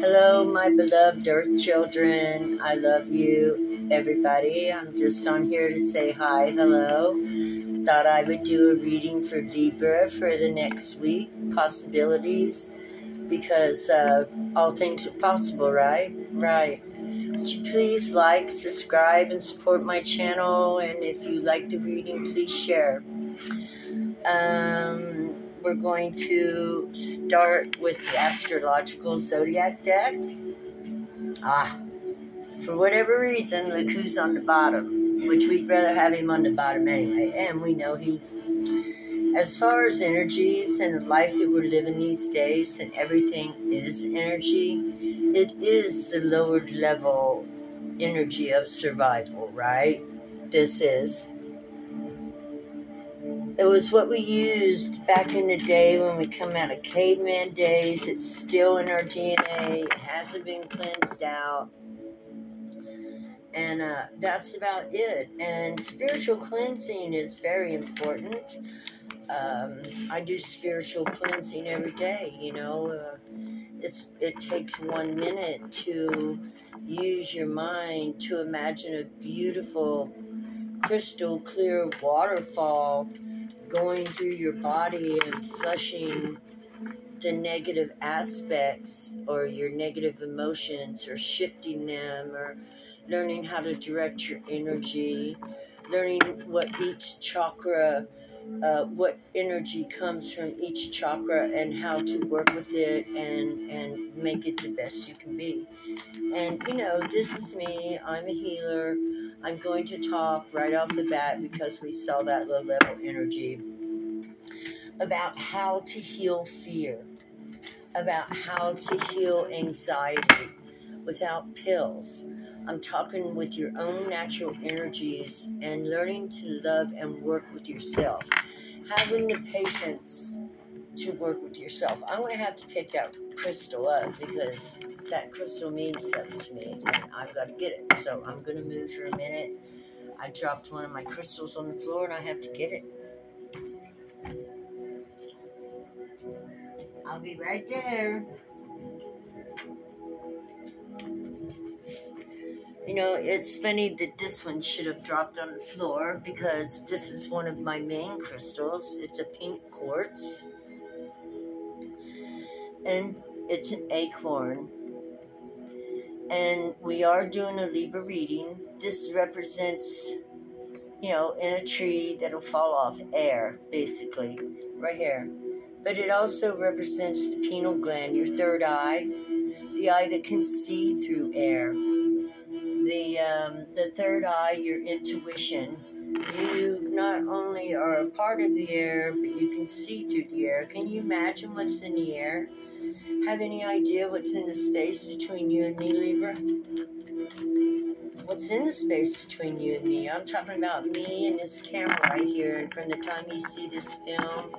Hello, my beloved Earth children. I love you, everybody. I'm just on here to say hi, hello. Thought I would do a reading for Libra for the next week, possibilities, because all things are possible, right? Right. Would you please like, subscribe, and support my channel? And if you like the reading, please share. We're going to start with the astrological zodiac deck. For whatever reason, look who's on the bottom, which we'd rather have him on the bottom anyway. And we know as far as energies and the life that we're living these days, and everything is energy, it is the lower level energy of survival, right? It was what we used back in the day when we come out of caveman days. It's still in our DNA. It hasn't been cleansed out. And that's about it. And spiritual cleansing is very important. I do spiritual cleansing every day, It takes 1 minute to use your mind to imagine a beautiful, crystal clear waterfall going through your body and flushing the negative aspects or your negative emotions, or shifting them, or learning how to direct your energy, learning what each chakra, what energy comes from each chakra, and how to work with it and make it the best you can be. And, this is me. I'm a healer. I'm going to talk right off the bat, because we saw that low level energy, about how to heal fear, about how to heal anxiety without pills. I'm talking with your own natural energies and learning to love and work with yourself. Having the patience to work with yourself. I'm going to have to pick that crystal up, because that crystal means something to me and I've got to get it. So I'm going to move for a minute. I dropped one of my crystals on the floor and I have to get it. I'll be right there. It's funny that this one should have dropped on the floor, because this is one of my main crystals. It's a pink quartz, and it's an acorn. And we are doing a Libra reading. This represents, in a tree that'll fall off air, basically, right here. But it also represents the pineal gland, your third eye, the eye that can see through air. The third eye, your intuition. You not only are a part of the air, but you can see through the air. Can you imagine what's in the air? Have any idea what's in the space between you and me, Libra? What's in the space between you and me? I'm talking about me and this camera right here. And from the time you see this film,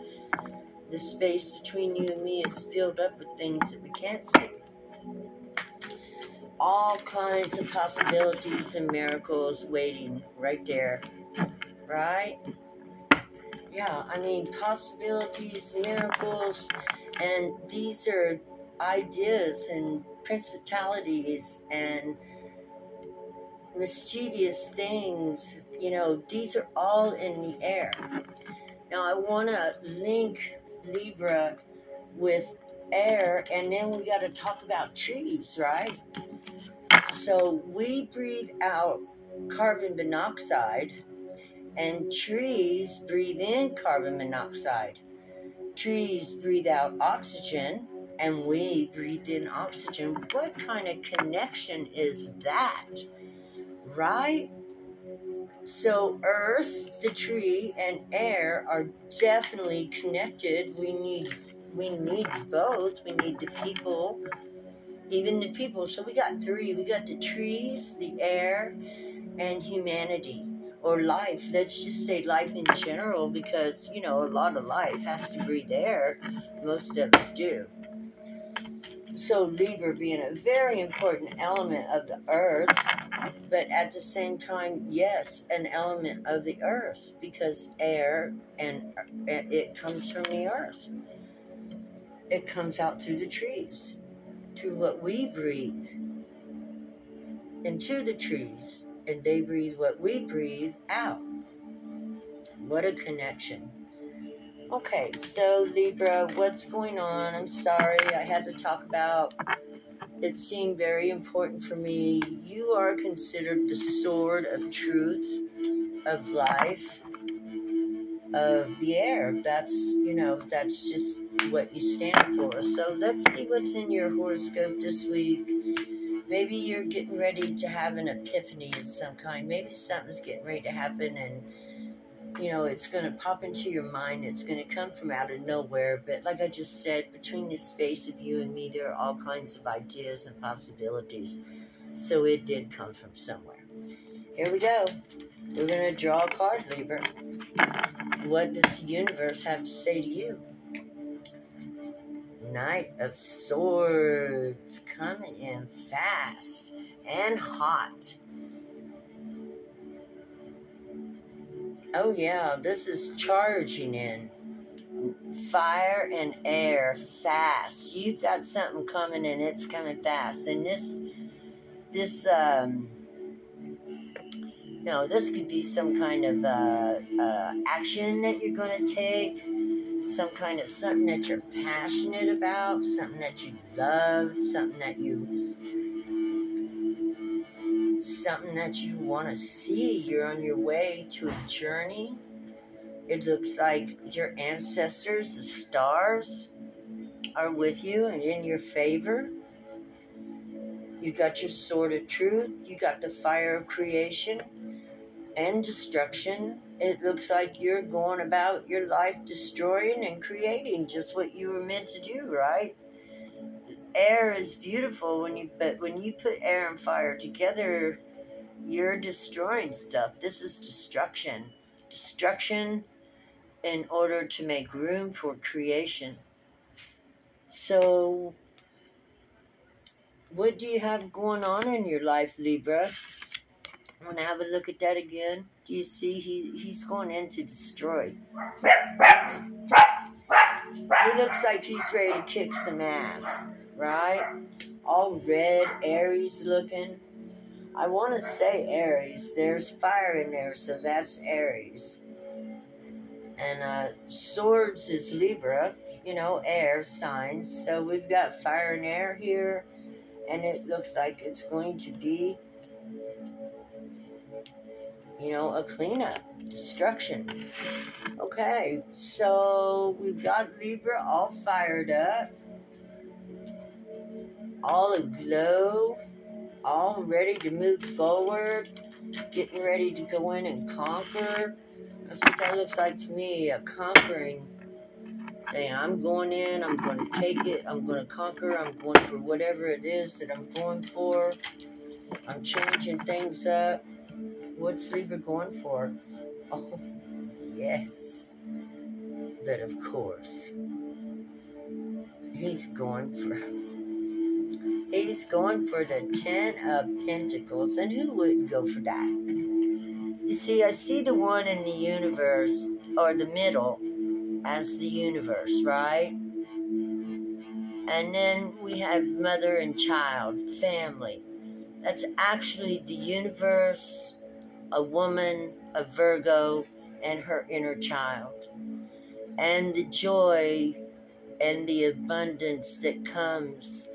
the space between you and me is filled up with things that we can't see. All kinds of possibilities and miracles waiting right there, right? Yeah, possibilities, miracles, and these are ideas and principalities and mischievous things. These are all in the air. Now, I want to link Libra with air, and then we got to talk about trees, right? So we breathe out carbon monoxide, and trees breathe in carbon monoxide. Trees breathe out oxygen, and we breathe in oxygen. What kind of connection is that, right? So Earth, the tree, and air are definitely connected. We need both. We need the people. Even the people. So we got three. We got the trees, the air, and humanity, or life. Let's just say life in general, because, a lot of life has to breathe air. Most of us do. So Libra being a very important element of the earth, but at the same time, yes, an element of the earth, because air, and it comes from the earth. It comes out through the trees. through what we breathe into the trees, and they breathe what we breathe out. What a connection. Okay, so Libra, what's going on? I'm sorry, I had to talk about it. Seemed very important for me. You are considered the sword of truth, of life, of the air. That's, that's just what you stand for. So let's see what's in your horoscope this week. Maybe you're getting ready to have an epiphany of some kind. Maybe something's getting ready to happen, and it's going to pop into your mind. It's going to come from out of nowhere. But like I just said, between the space of you and me, there are all kinds of ideas and possibilities. So it did come from somewhere. Here we go. We're going to draw a card, Libra. What does the universe have to say to you? Knight of Swords, coming in fast and hot. Oh yeah, this is charging in. Fire and air, fast. You've got something coming, and it's coming fast. And this could be some kind of action that you're going to take, something that you're passionate about, something that you love, something that you want to see. You're on your way to a journey. It looks like your ancestors, the stars, are with you and in your favor. You got your sword of truth. You got the fire of creation and destruction. It looks like you're going about your life destroying and creating just what you were meant to do, right? Air is beautiful, but when you put air and fire together, you're destroying stuff. This is destruction. Destruction in order to make room for creation. So, what do you have going on in your life, Libra? I want to have a look at that again. Do you see he's going in to destroy? He looks like he's ready to kick some ass, right? All red, Aries looking. I want to say Aries. There's fire in there, so that's Aries. And swords is Libra, air signs. So we've got fire and air here, and it looks like it's going to be, a cleanup, destruction. Okay, so we've got Libra all fired up, all aglow, all ready to move forward, getting ready to go in and conquer. That's what that looks like to me, a conquering thing. I'm going in, I'm going to take it, I'm going to conquer, I'm going for whatever it is that I'm going for. I'm changing things up. What's Libra going for? Oh, yes. But of course, he's going for the 10 of Pentacles. And who wouldn't go for that? You see, I see the one in the universe, or the middle, as the universe, right? And then we have mother and child, family. That's actually the universe, a woman, a Virgo, and her inner child. And the joy and the abundance that comes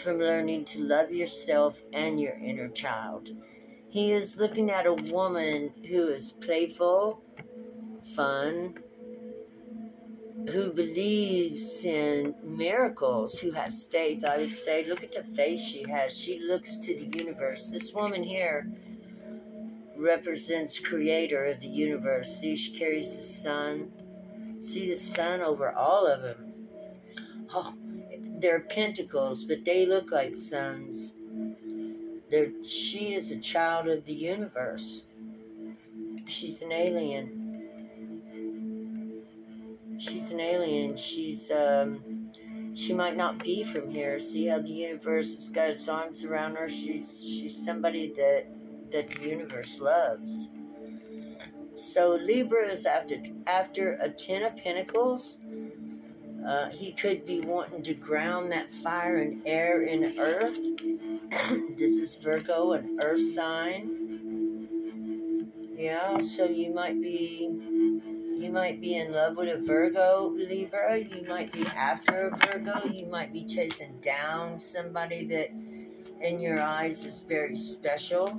from learning to love yourself and your inner child. He is looking at a woman who is playful, fun, who believes in miracles, who has faith, I would say. Look at the face she has. She looks to the universe. This woman here represents creator of the universe. See, she carries the sun. See the sun over all of them. Oh, they're pentacles, but they look like suns. She is a child of the universe. She's an alien. She's an alien. She might not be from here. See how the universe has got its arms around her? She's somebody that the universe loves. So Libra is after a 10 of Pentacles. He could be wanting to ground that fire and air in earth. This is Virgo, an earth sign. Yeah, so you might be in love with a Virgo, Libra. You might be after a Virgo. You might be chasing down somebody that in your eyes is very special.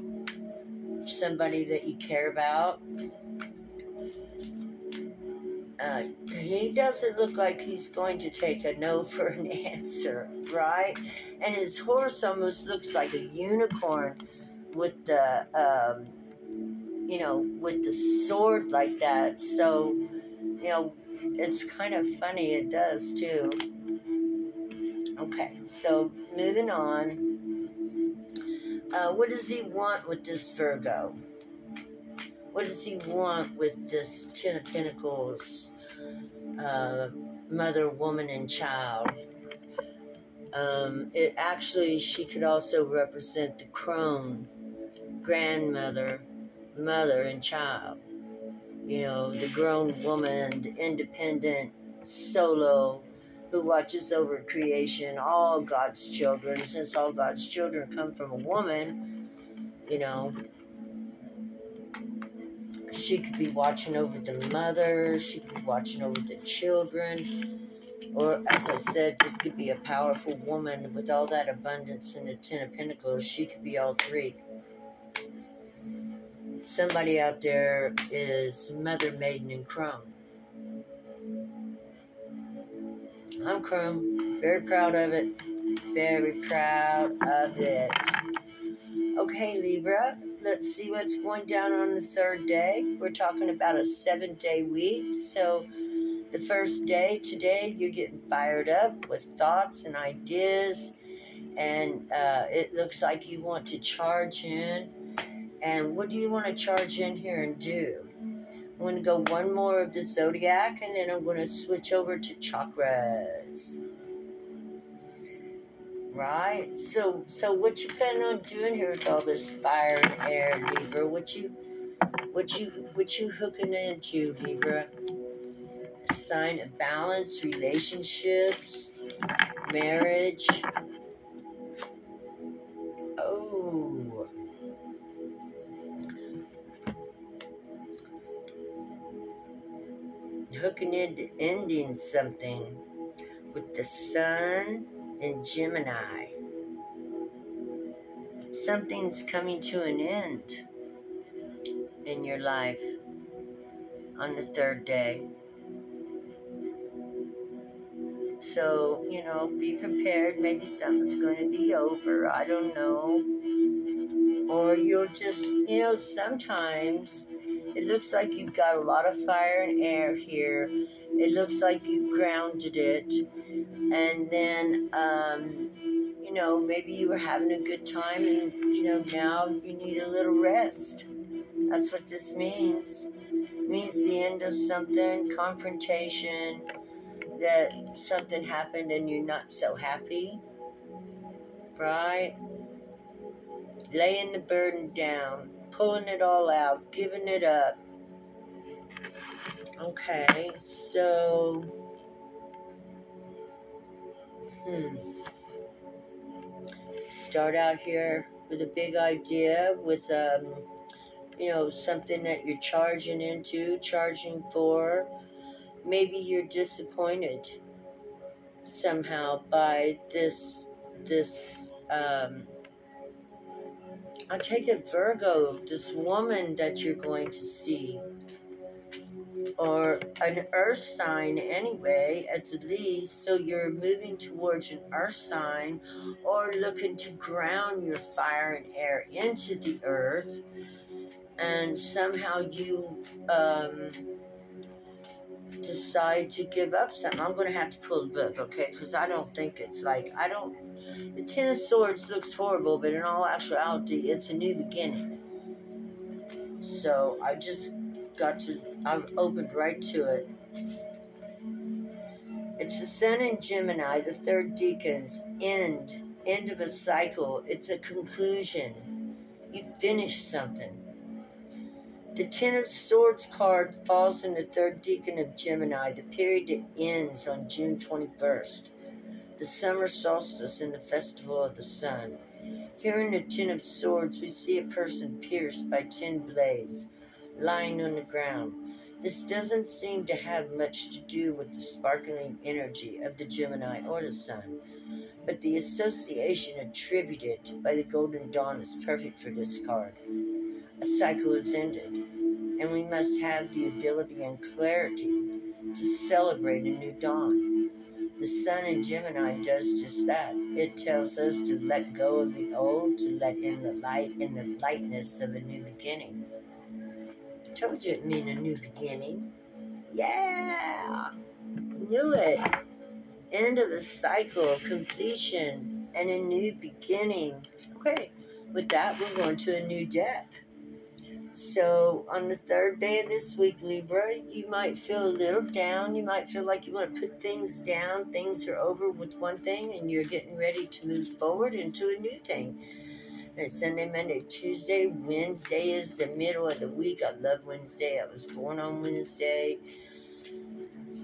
Somebody that you care about. He doesn't look like he's going to take a no for an answer, right? And his horse almost looks like a unicorn with the, with the sword like that. So, it's kind of funny. It does too. Okay, so moving on. What does he want with this Virgo? What does he want with this Ten of Pentacles, mother, woman, and child? She could also represent the crone, grandmother, mother, and child. The grown woman, the independent solo who watches over creation, all God's children. Since all God's children come from a woman, she could be watching over the mother, she could be watching over the children, or as I said, just could be a powerful woman with all that abundance in the Ten of Pentacles. She could be all three. Somebody out there is mother, maiden, and crone. I'm crone. Very proud of it. Very proud of it. Okay, Libra. Let's see what's going down on the third day. We're talking about a 7-day week. So the first day, today, you're getting fired up with thoughts and ideas. And it looks like you want to charge in. And what do you want to charge in here and do? I'm going to go one more of the zodiac, and then I'm going to switch over to chakras. Right? So what you planning on doing here with all this fire and air, Libra? What you hooking into, Libra? A sign of balance, relationships, marriage. Oh. Hooking into ending something with the sun and Gemini. Something's coming to an end in your life on the third day. So, be prepared. Maybe something's going to be over. I don't know. Or you'll just, sometimes it looks like you've got a lot of fire and air here. It looks like you've grounded it. And then, maybe you were having a good time and, now you need a little rest. That's what this means. It means the end of something, confrontation, that something happened and you're not so happy. Right? Laying the burden down, pulling it all out, giving it up. Okay, so... Start out here with a big idea, with something that you're charging for. Maybe you're disappointed somehow by this I'll take it, Virgo, this woman that you're going to see, or an earth sign anyway, at the least. So you're moving towards an earth sign, or looking to ground your fire and air into the earth, and somehow you decide to give up something. I'm going to have to pull the book, okay, because I don't think it's like, the Ten of Swords looks horrible, but in all actuality, it's a new beginning. So I opened right to it. It's the Sun in Gemini, the third decans, end of a cycle. It's a conclusion. You finish something. The Ten of Swords card falls in the third decan of Gemini. The period ends on June 21st, the summer solstice and the festival of the sun. Here in the Ten of Swords, we see a person pierced by 10 blades, lying on the ground. This doesn't seem to have much to do with the sparkling energy of the Gemini or the sun, but the association attributed by the Golden Dawn is perfect for this card. A cycle is ended, and we must have the ability and clarity to celebrate a new dawn. The sun in Gemini does just that. It tells us to let go of the old, to let in the light and the lightness of a new beginning. I told you it meant a new beginning. Yeah! Knew it. End of a cycle, completion, and a new beginning. Okay, with that, we're going to a new deck. So, on the third day of this week, Libra, you might feel a little down. You might feel like you want to put things down. Things are over with one thing, and you're getting ready to move forward into a new thing. And Sunday, Monday, Tuesday, Wednesday is the middle of the week. I love Wednesday. I was born on Wednesday.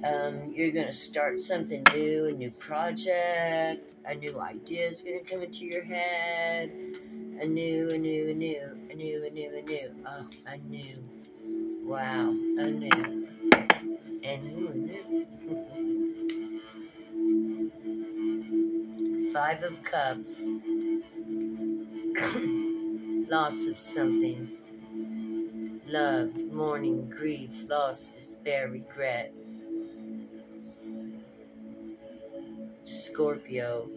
You're going to start something new, a new project, a new idea is going to come into your head. A new. Oh, a new. Wow, a new. Five of Cups. Loss of something. Love, mourning, grief, loss, despair, regret. Scorpio.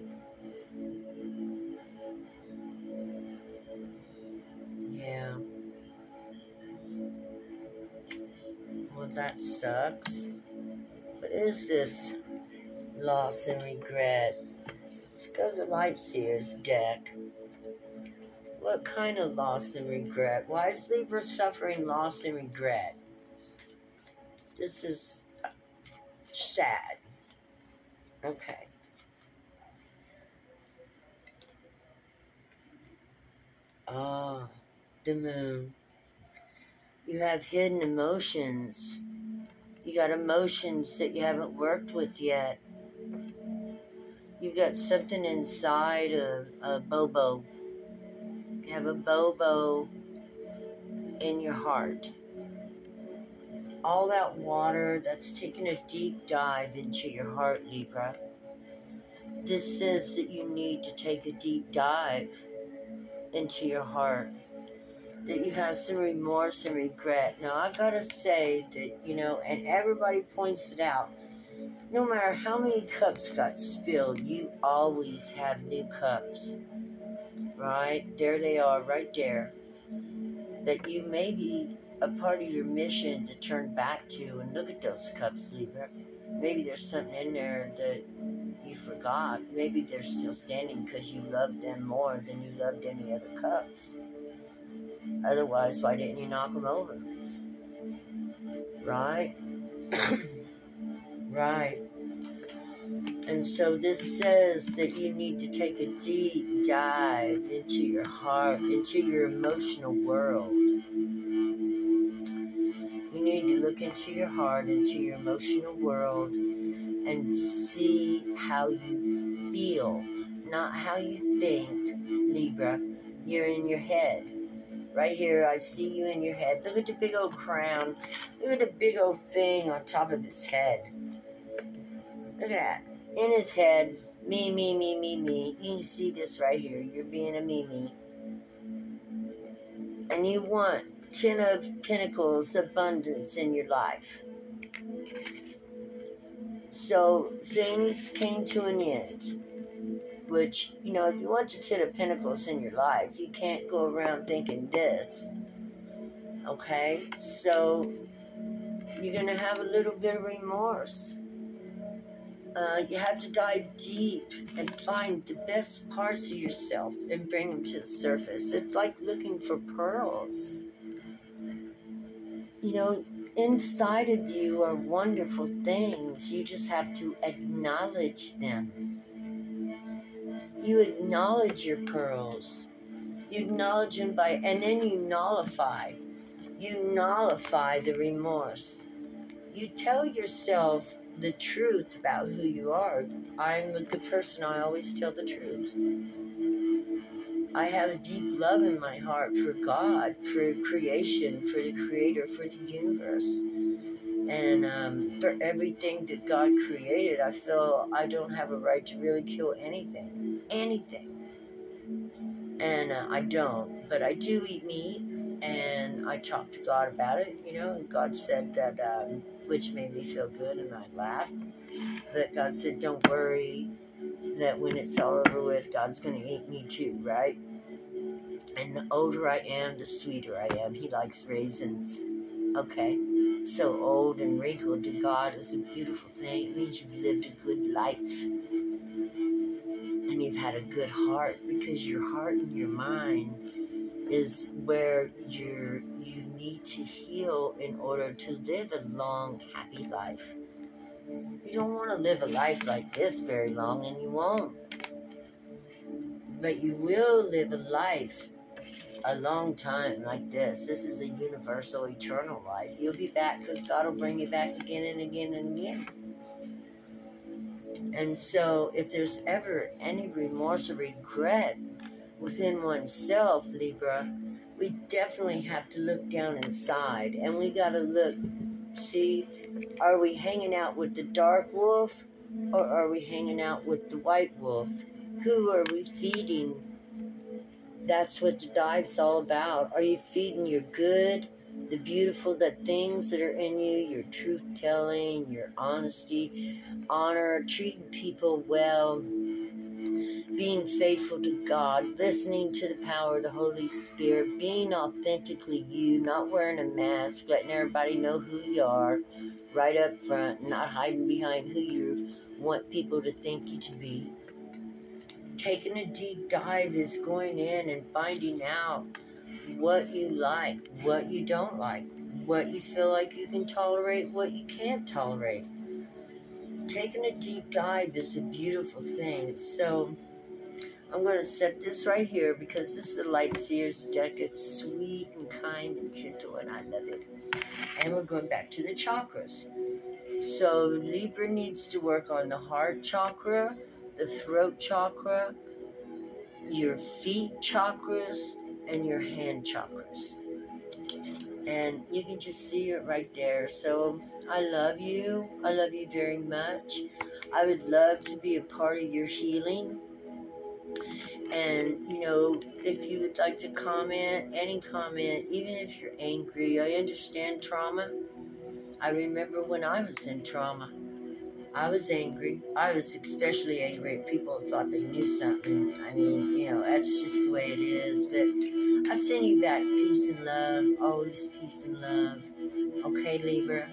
Yeah. Well, that sucks. What is this? Loss and regret. Let's go to the Lightseer's deck. What kind of loss and regret? Why is Libra suffering loss and regret? This is sad. Okay. Ah, the moon. You have hidden emotions. You got emotions that you haven't worked with yet. You got something inside of a Bobo. You have a Bobo in your heart. All that water that's taken a deep dive into your heart, Libra. This says that you need to take a deep dive into your heart. That you have some remorse and regret. Now, I've got to say that, and everybody points it out, no matter how many cups got spilled, you always have new cups. Right? There they are, right there. That you may be a part of your mission to turn back to and look at those cups, Libra. Maybe there's something in there that you forgot. Maybe they're still standing because you loved them more than you loved any other cups. Otherwise, why didn't you knock them over? Right? Right. And so this says that you need to take a deep dive into your heart, into your emotional world. You need to look into your heart, into your emotional world, and see how you feel, not how you think, Libra. You're in your head. Right here, I see you in your head. Look at the big old crown. Look at the big old thing on top of his head. Look at that. In his head, me. You can see this right here. You're being a me. And you want 10 of Pentacles abundance in your life. So things came to an end. Which, if you want your 10 of Pentacles in your life, you can't go around thinking this. Okay? So you're going to have a little bit of remorse. You have to dive deep and find the best parts of yourself and bring them to the surface. It's like looking for pearls. Inside of you are wonderful things. You just have to acknowledge them. You acknowledge your pearls. You acknowledge them and then you nullify You nullify the remorse. You tell yourself the truth about who you are. I'm a good person. I always tell the truth. I have a deep love in my heart for God, for creation, for the Creator, for the universe. And for everything that God created, I feel I don't have a right to really kill anything. Anything. And I don't. But I do eat meat, and I talked to God about it, and God said that, which made me feel good, and I laughed. But God said, don't worry, that when it's all over with, God's going to eat me too, right? And the older I am, the sweeter I am. He likes raisins. Okay? So old and wrinkled to God is a beautiful thing. It means you've lived a good life. And you've had a good heart, because your heart and your mind is where you need to heal in order to live a long, happy life. You don't want to live a life like this very long, and you won't. But you will live a life a long time like this. This is a universal, eternal life. You'll be back because God will bring you back again and again and again. And so if there's ever any remorse or regret within oneself, Libra, we definitely have to look down inside. And we got to look, see, are we hanging out with the dark wolf, or are we hanging out with the white wolf? Who are we feeding? That's what the dive's all about. Are you feeding your good, the beautiful, the things that are in you, your truth-telling, your honesty, honor, treating people well, being faithful to God, listening to the power of the Holy Spirit, being authentically you, not wearing a mask, letting everybody know who you are right up front, not hiding behind who you want people to think you to be. Taking a deep dive is going in and finding out what you like, what you don't like, what you feel like you can tolerate, what you can't tolerate. Taking a deep dive is a beautiful thing. So I'm going to set this right here because this is the Light Seers deck. It's sweet and kind and gentle, and I love it. And we're going back to the chakras. So Libra needs to work on the heart chakra, the throat chakra, your feet chakras, and your hand chakras. And you can just see it right there. So I love you. I love you very much. I would love to be a part of your healing. And, if you would like to comment, any comment, even if you're angry, I understand trauma. I remember when I was in trauma, I was angry. I was especially angry at people who thought they knew something. I mean, that's just the way it is. But I send you back peace and love, always peace and love. Okay, Libra?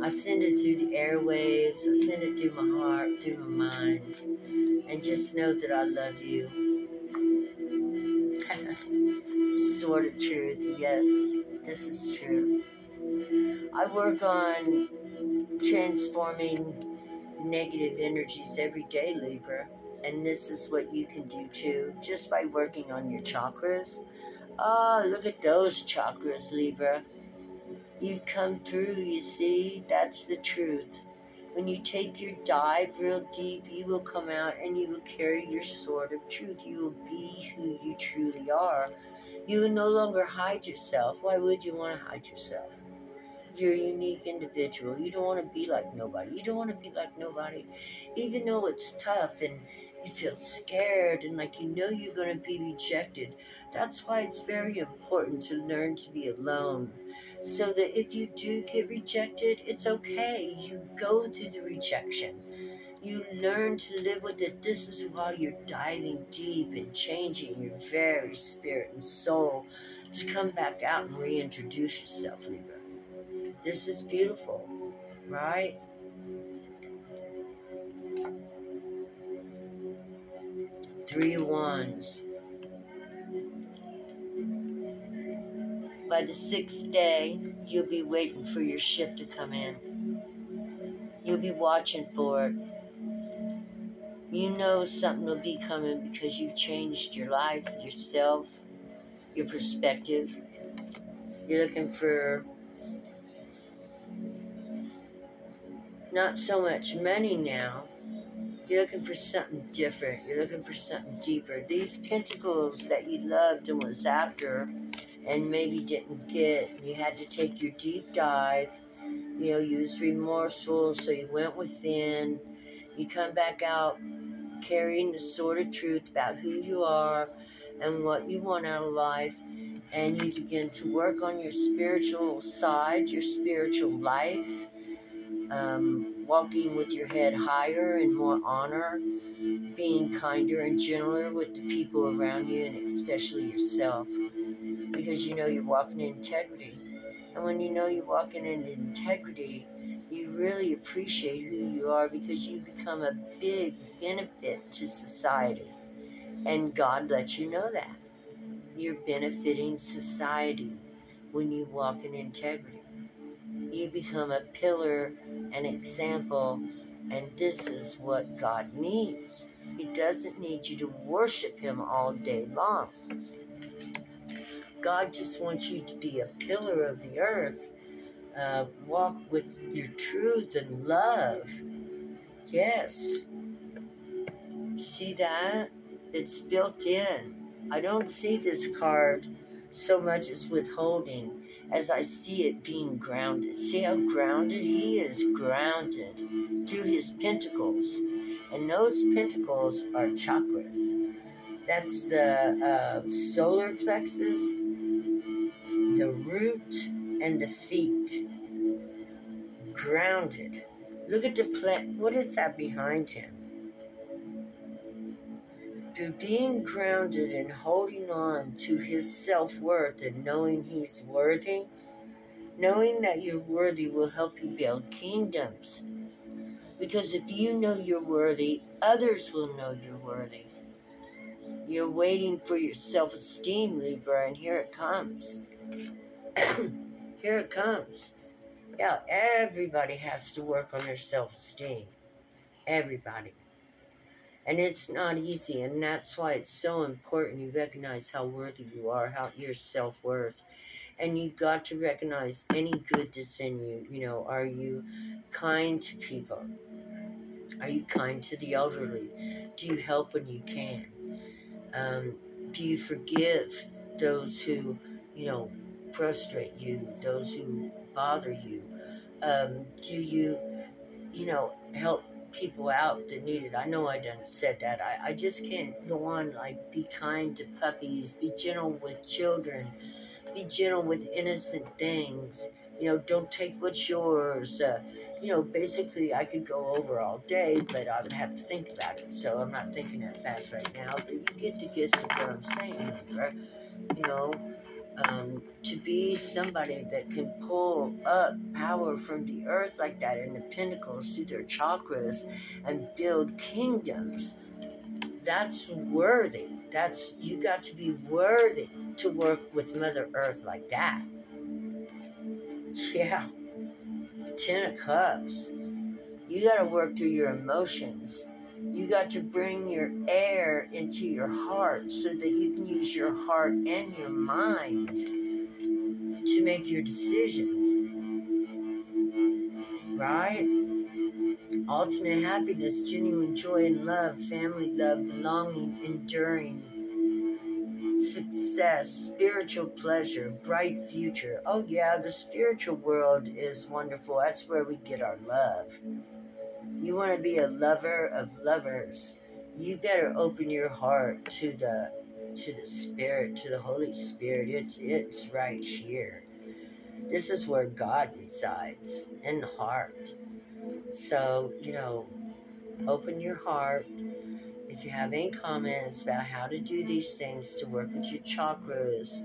I send it through the airwaves. I send it through my heart, through my mind. And just know that I love you. Sort of truth, yes, this is true. I work on transforming negative energies every day, Libra, and this is what you can do too, just by working on your chakras. Look at those chakras, Libra. You come through, you see, that's the truth. When you take your dive real deep, you will come out and you will carry your sword of truth. You will be who you truly are. You will no longer hide yourself. Why would you want to hide yourself? You're a unique individual. You don't want to be like nobody. You don't want to be like nobody. Even though it's tough and you feel scared and like you're going to be rejected. That's why it's very important to learn to be alone. So that if you do get rejected, it's okay. You go through the rejection. You learn to live with it. This is while you're diving deep and changing your very spirit and soul to come back out and reintroduce yourself, Libra. This is beautiful, right? Three of Wands. By the 6th day, you'll be waiting for your ship to come in. You'll be watching for it. You know something will be coming because you've changed your life, yourself, your perspective. You're looking for not so much money now. You're looking for something different. You're looking for something deeper. These pentacles that you loved and was after and maybe didn't get, you had to take your deep dive. You know, you was remorseful, so you went within. You come back out carrying the sword of truth about who you are and what you want out of life. And you begin to work on your spiritual side, your spiritual life. Walking with your head higher and more honor, being kinder and gentler with the people around you, and especially yourself, because you know you're walking in integrity. And when you know you're walking in integrity, you really appreciate who you are, because you become a big benefit to society. And God lets you know that. You're benefiting society when you walk in integrity. You become a pillar, an example, and this is what God needs. He doesn't need you to worship Him all day long. God just wants you to be a pillar of the earth. Walk with your truth and love. Yes. See that? It's built in. I don't see this card so much as withholding, as I see it being grounded. See how grounded he is? Grounded through his pentacles. And those pentacles are chakras. That's the solar plexus, the root, and the feet. Grounded. Look at the plant. What is that behind him? Through being grounded and holding on to his self-worth and knowing he's worthy, knowing that you're worthy will help you build kingdoms. Because if you know you're worthy, others will know you're worthy. You're waiting for your self-esteem, Libra, and here it comes. Here it comes. Yeah, everybody has to work on their self-esteem. Everybody. And it's not easy, and that's why it's so important you recognize how worthy you are, how your self-worth. And you've got to recognize any good that's in you. You know, are you kind to people? Are you kind to the elderly? Do you help when you can? Do you forgive those who, you know, frustrate you, those who bother you? Do you, you know, help people out that need it? I know I done said that. I just can't go on, like, be kind to puppies, be gentle with children, be gentle with innocent things. You know, don't take what's yours. You know, basically, I could go over all day, but I would have to think about it. So I'm not thinking that fast right now. But you get the gist of what I'm saying, right? You know, to be somebody that can pull up power from the earth like that, and the pentacles through their chakras, and build kingdoms. That's worthy. You got to be worthy to work with Mother Earth like that. Yeah. 10 of Cups. You got to work through your emotions. You got to bring your air into your heart so that you can use your heart and your mind to make your decisions. Right? Ultimate happiness, genuine joy and love, family love, belonging, enduring, success, spiritual pleasure, bright future. Oh yeah, the spiritual world is wonderful. That's where we get our love. You want to be a lover of lovers, you better open your heart to the Spirit, to the Holy Spirit. It's right here. This is where God resides, in the heart. So, you know, open your heart. If you have any comments about how to do these things to work with your chakras,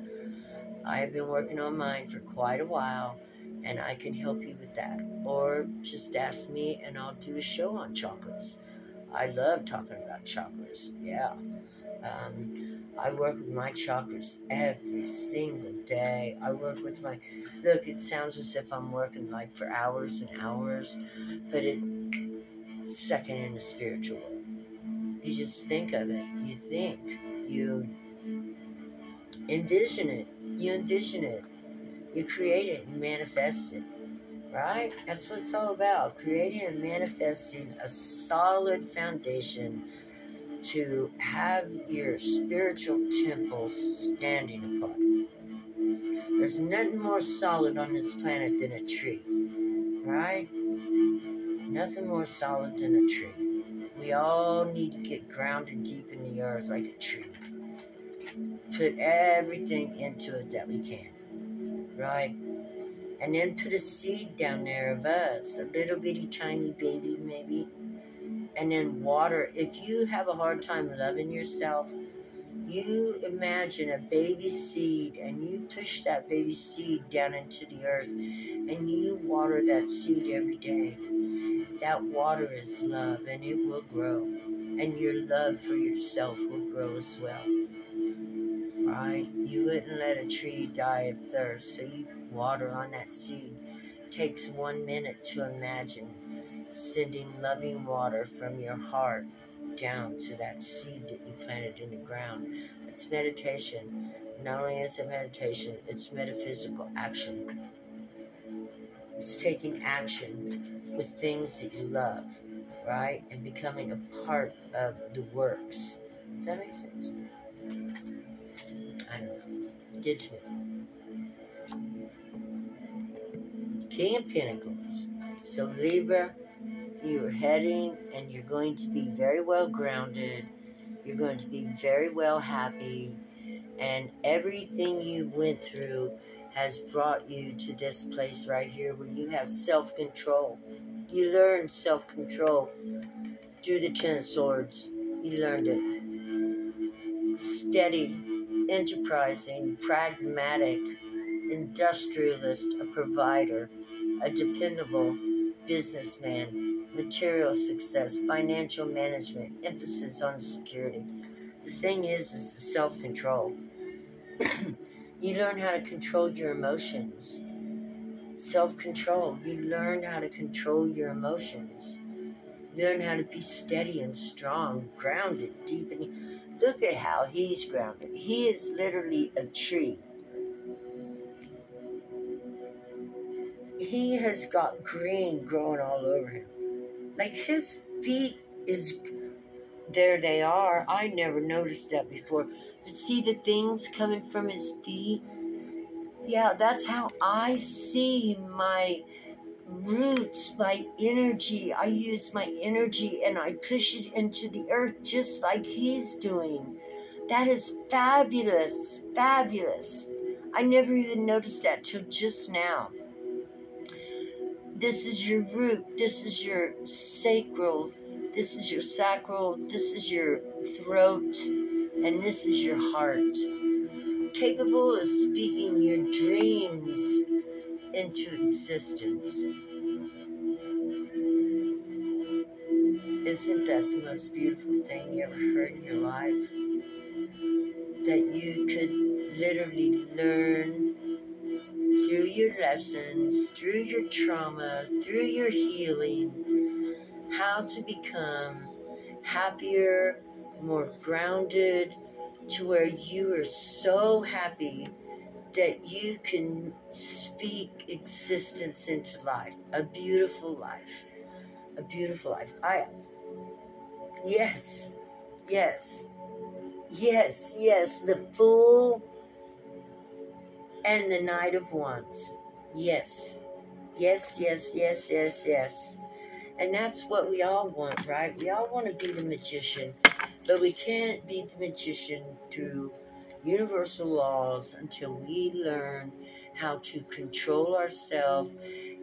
I have been working on mine for quite a while, and I can help you with that. Or just ask me, and I'll do a show on chakras. I love talking about chakras. Yeah. I work with my chakras every single day. I work with my... Look, it sounds as if I'm working like for hours and hours, but it's second in the spiritual world. You just think of it. You think. You envision it. You envision it. You create it and manifest it, right? That's what it's all about, creating and manifesting a solid foundation to have your spiritual temple standing apart. There's nothing more solid on this planet than a tree, right? Nothing more solid than a tree. We all need to get grounded deep in the earth like a tree. Put everything into it that we can, right? And then put a seed down there of us, a little bitty tiny baby maybe. And then water. If you have a hard time loving yourself, you imagine a baby seed and you push that baby seed down into the earth and you water that seed every day. That water is love and it will grow. And your love for yourself will grow as well. Right? You wouldn't let a tree die of thirst, so you water on that seed. It takes 1 minute to imagine sending loving water from your heart down to that seed that you planted in the ground. It's meditation. Not only is it meditation, it's metaphysical action. It's taking action with things that you love, right? And becoming a part of the works. Does that make sense? I don't know. It did to me. King of Pentacles. So Libra, you're heading and you're going to be very well grounded. You're going to be very well happy. And everything you went through has brought you to this place right here where you have self-control. You learned self-control through the Ten of Swords. You learned it. Steady, enterprising, pragmatic, industrialist, a provider, a dependable businessman, material success, financial management, emphasis on security. The thing is the self-control. You learn how to control your emotions. Self-control. You learn how to control your emotions. You learn how to be steady and strong, grounded, deep in. Look at how he's grounded. He is literally a tree. He has got green growing all over him. Like his feet is, there they are. I never noticed that before. But see the things coming from his feet? Yeah, that's how I see my roots, my energy. I use my energy and I push it into the earth just like he's doing. That is fabulous, fabulous. I never even noticed that till just now. This is your root, this is your sacral, this is your sacral, this is your throat, and this is your heart. Capable of speaking your dreams into existence. Isn't that the most beautiful thing you ever heard in your life? That you could literally learn through your lessons, through your trauma, through your healing, how to become happier, more grounded, to where you are so happy that you can speak existence into life. A beautiful life. A beautiful life. Yes, yes, yes, yes, the Fool and the Knight of Wands. Yes, yes, yes, yes, yes, yes. And that's what we all want, right? We all want to be the magician, but we can't be the magician through universal laws until we learn how to control ourselves.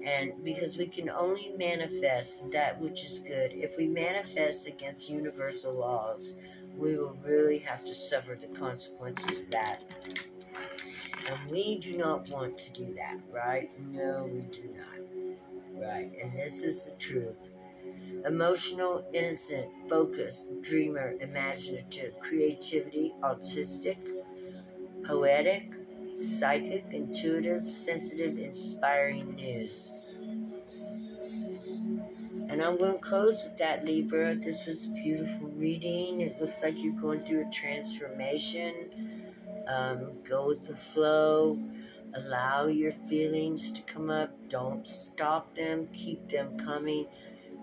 And because we can only manifest that which is good. If we manifest against universal laws, we will really have to suffer the consequences of that. And we do not want to do that, right? No, we do not. Right? And this is the truth. Emotional, innocent, focused, dreamer, imaginative, creativity, autistic, poetic, psychic, intuitive, sensitive, inspiring news. And I'm going to close with that, Libra. This was a beautiful reading. It looks like you're going through a transformation. Go with the flow. Allow your feelings to come up. Don't stop them. Keep them coming.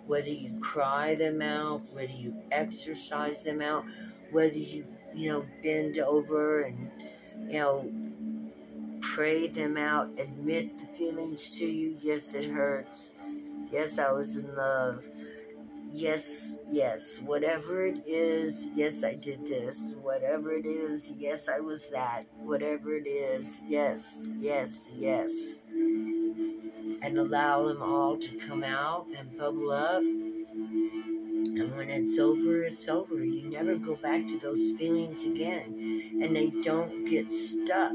Whether you cry them out, whether you exercise them out, whether you bend over and, pray them out, admit the feelings to you. Yes, it hurts. Yes, I was in love. Yes, yes, whatever it is, yes, I did this. Whatever it is, yes, I was that. Whatever it is, yes, yes, yes. And allow them all to come out and bubble up. And when it's over, it's over. You never go back to those feelings again. And they don't get stuck.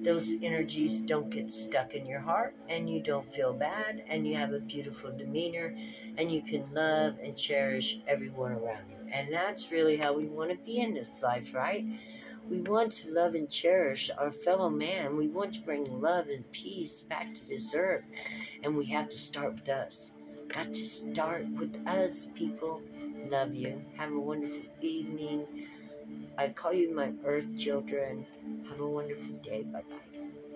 Those energies don't get stuck in your heart, and you don't feel bad, and you have a beautiful demeanor, and you can love and cherish everyone around you. And that's really how we want to be in this life, right? We want to love and cherish our fellow man. We want to bring love and peace back to this earth, and we have to start with us. Got to start with us, people. Love you. Have a wonderful evening. I call you my earth children. Have a wonderful day. Bye-bye.